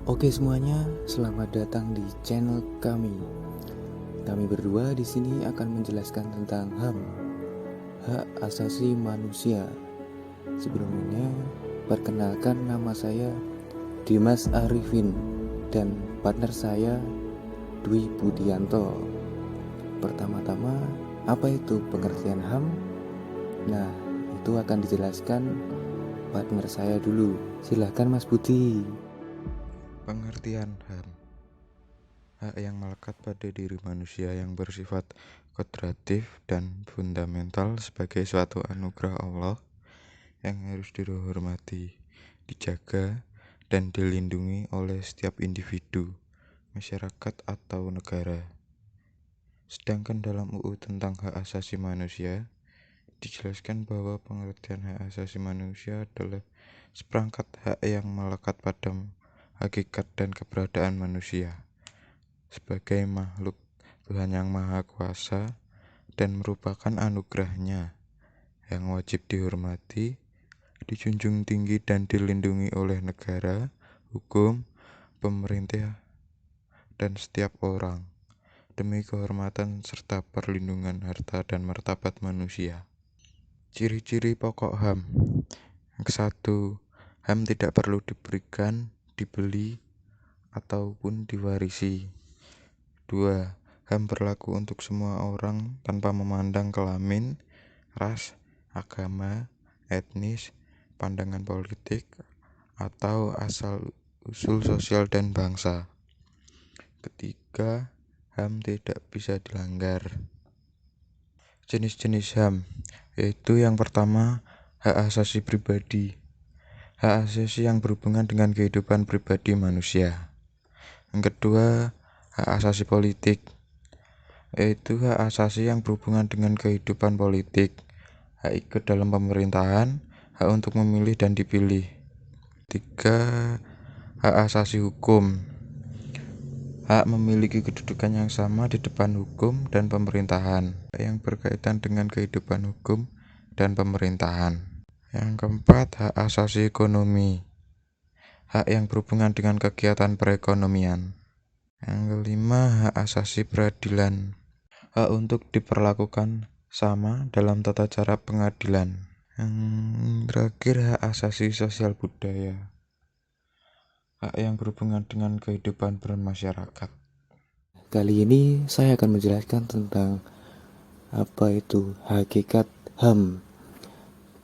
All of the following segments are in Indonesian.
Oke semuanya, selamat datang di channel kami. Kami berdua di sini akan menjelaskan tentang HAM, Hak Asasi Manusia. Sebelumnya, perkenalkan nama saya Dimas Arifin dan partner saya Dwi Budianto. Pertama-tama, apa itu pengertian HAM? Nah, itu akan dijelaskan partner saya dulu. Silahkan Mas Budi. Pengertian HAM: hak yang melekat pada diri manusia yang bersifat kodratif dan fundamental sebagai suatu anugerah Allah yang harus dihormati, dijaga, dan dilindungi oleh setiap individu, masyarakat, atau negara. Sedangkan dalam UU tentang hak asasi manusia, dijelaskan bahwa pengertian hak asasi manusia adalah seperangkat hak yang melekat pada hakikat dan keberadaan manusia sebagai makhluk Tuhan yang Maha Kuasa dan merupakan anugerahnya yang wajib dihormati, dijunjung tinggi dan dilindungi oleh negara, hukum, pemerintah, dan setiap orang demi kehormatan serta perlindungan harta dan martabat manusia. Ciri-ciri pokok HAM. Yang satu, HAM tidak perlu diberikan, dibeli, ataupun diwarisi. 2. HAM berlaku untuk semua orang tanpa memandang kelamin, ras, agama, etnis, pandangan politik, atau asal-usul sosial dan bangsa. Ketiga, HAM tidak bisa dilanggar. Jenis-jenis HAM, yaitu yang pertama, hak asasi pribadi. Hak asasi yang berhubungan dengan kehidupan pribadi manusia. Yang kedua, hak asasi politik, yaitu hak asasi yang berhubungan dengan kehidupan politik, hak ikut dalam pemerintahan, hak untuk memilih dan dipilih. Tiga, hak asasi hukum, hak memiliki kedudukan yang sama di depan hukum dan pemerintahan, yang berkaitan dengan kehidupan hukum dan pemerintahan. Yang keempat, hak asasi ekonomi, hak yang berhubungan dengan kegiatan perekonomian. Yang kelima, hak asasi peradilan, hak untuk diperlakukan sama dalam tata cara pengadilan. Yang terakhir, hak asasi sosial budaya, hak yang berhubungan dengan kehidupan bermasyarakat. Kali ini saya akan menjelaskan tentang apa itu hakikat HAM.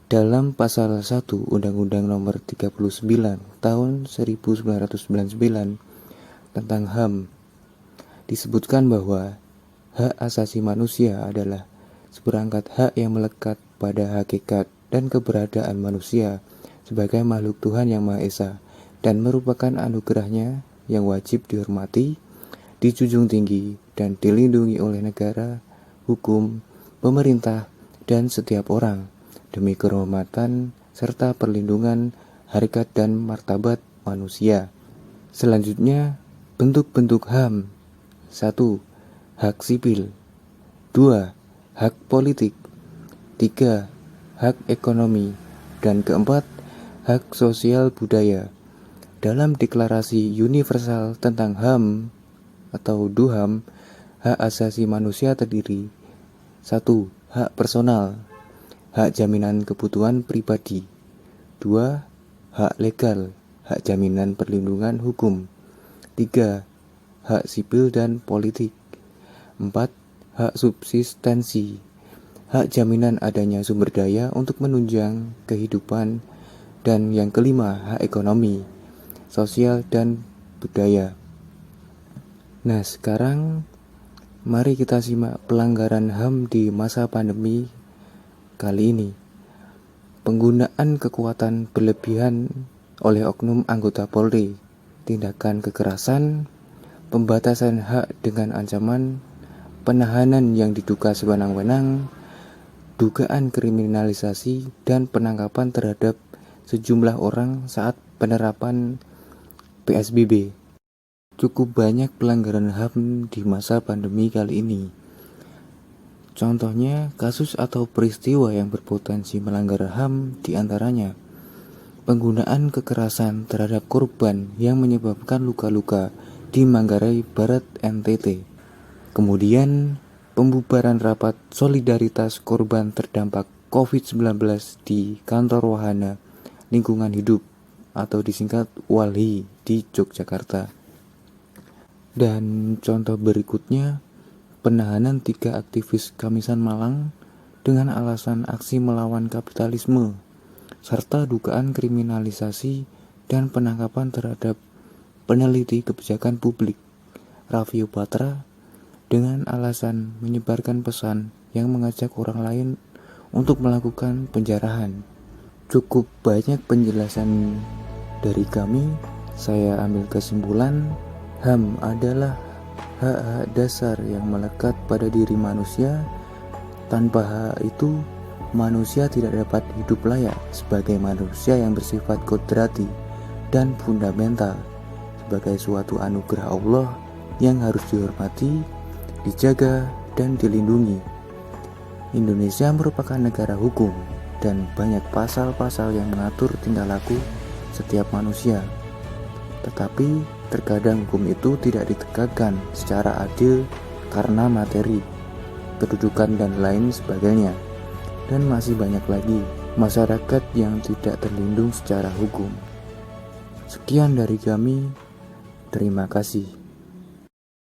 Dalam pasal 1 Undang-Undang Nomor 39 Tahun 1999 tentang HAM disebutkan bahwa hak asasi manusia adalah seperangkat hak yang melekat pada hakikat dan keberadaan manusia sebagai makhluk Tuhan yang Maha Esa dan merupakan anugerahnya yang wajib dihormati, dijunjung tinggi, dan dilindungi oleh negara, hukum, pemerintah, dan setiap orang demi kehormatan serta perlindungan harkat dan martabat manusia. Selanjutnya, bentuk-bentuk HAM. 1. Hak sipil. 2. Hak politik. 3. Hak ekonomi. Dan keempat, hak sosial budaya. Dalam Deklarasi Universal tentang HAM atau DUHAM, hak asasi manusia terdiri 1. Hak personal, hak jaminan kebutuhan pribadi. 2. Hak legal, hak jaminan perlindungan hukum. 3. Hak sipil dan politik. 4. Hak subsistensi, hak jaminan adanya sumber daya untuk menunjang kehidupan. Dan yang kelima, hak ekonomi, sosial, dan budaya. Nah, sekarang mari kita simak pelanggaran HAM di masa pandemi kali ini. Penggunaan kekuatan berlebihan oleh oknum anggota Polri, tindakan kekerasan, pembatasan hak dengan ancaman, penahanan yang diduga sewenang-wenang, dugaan kriminalisasi, dan penangkapan terhadap sejumlah orang saat penerapan PSBB. Cukup banyak pelanggaran HAM di masa pandemi kali ini. Contohnya, kasus atau peristiwa yang berpotensi melanggar HAM diantaranya penggunaan kekerasan terhadap korban yang menyebabkan luka-luka di Manggarai Barat NTT. Kemudian, pembubaran rapat solidaritas korban terdampak COVID-19 di kantor Wahana Lingkungan Hidup atau disingkat WALHI di Yogyakarta. Dan contoh berikutnya, penahanan 3 aktivis Kamisan Malang dengan alasan aksi melawan kapitalisme, serta dugaan kriminalisasi dan penangkapan terhadap peneliti kebijakan publik Raffio Batra dengan alasan menyebarkan pesan yang mengajak orang lain untuk melakukan penjarahan. Cukup banyak penjelasan dari kami. Saya ambil kesimpulan, HAM adalah hak-hak dasar yang melekat pada diri manusia. Tanpa hak itu, manusia tidak dapat hidup layak sebagai manusia yang bersifat kodrati dan fundamental, sebagai suatu anugerah Allah yang harus dihormati, dijaga, dan dilindungi. Indonesia merupakan negara hukum dan banyak pasal-pasal yang mengatur tingkah laku setiap manusia. Tetapi terkadang hukum itu tidak ditegakkan secara adil karena materi, kedudukan, dan lain sebagainya. Dan masih banyak lagi masyarakat yang tidak terlindung secara hukum. Sekian dari kami. Terima kasih.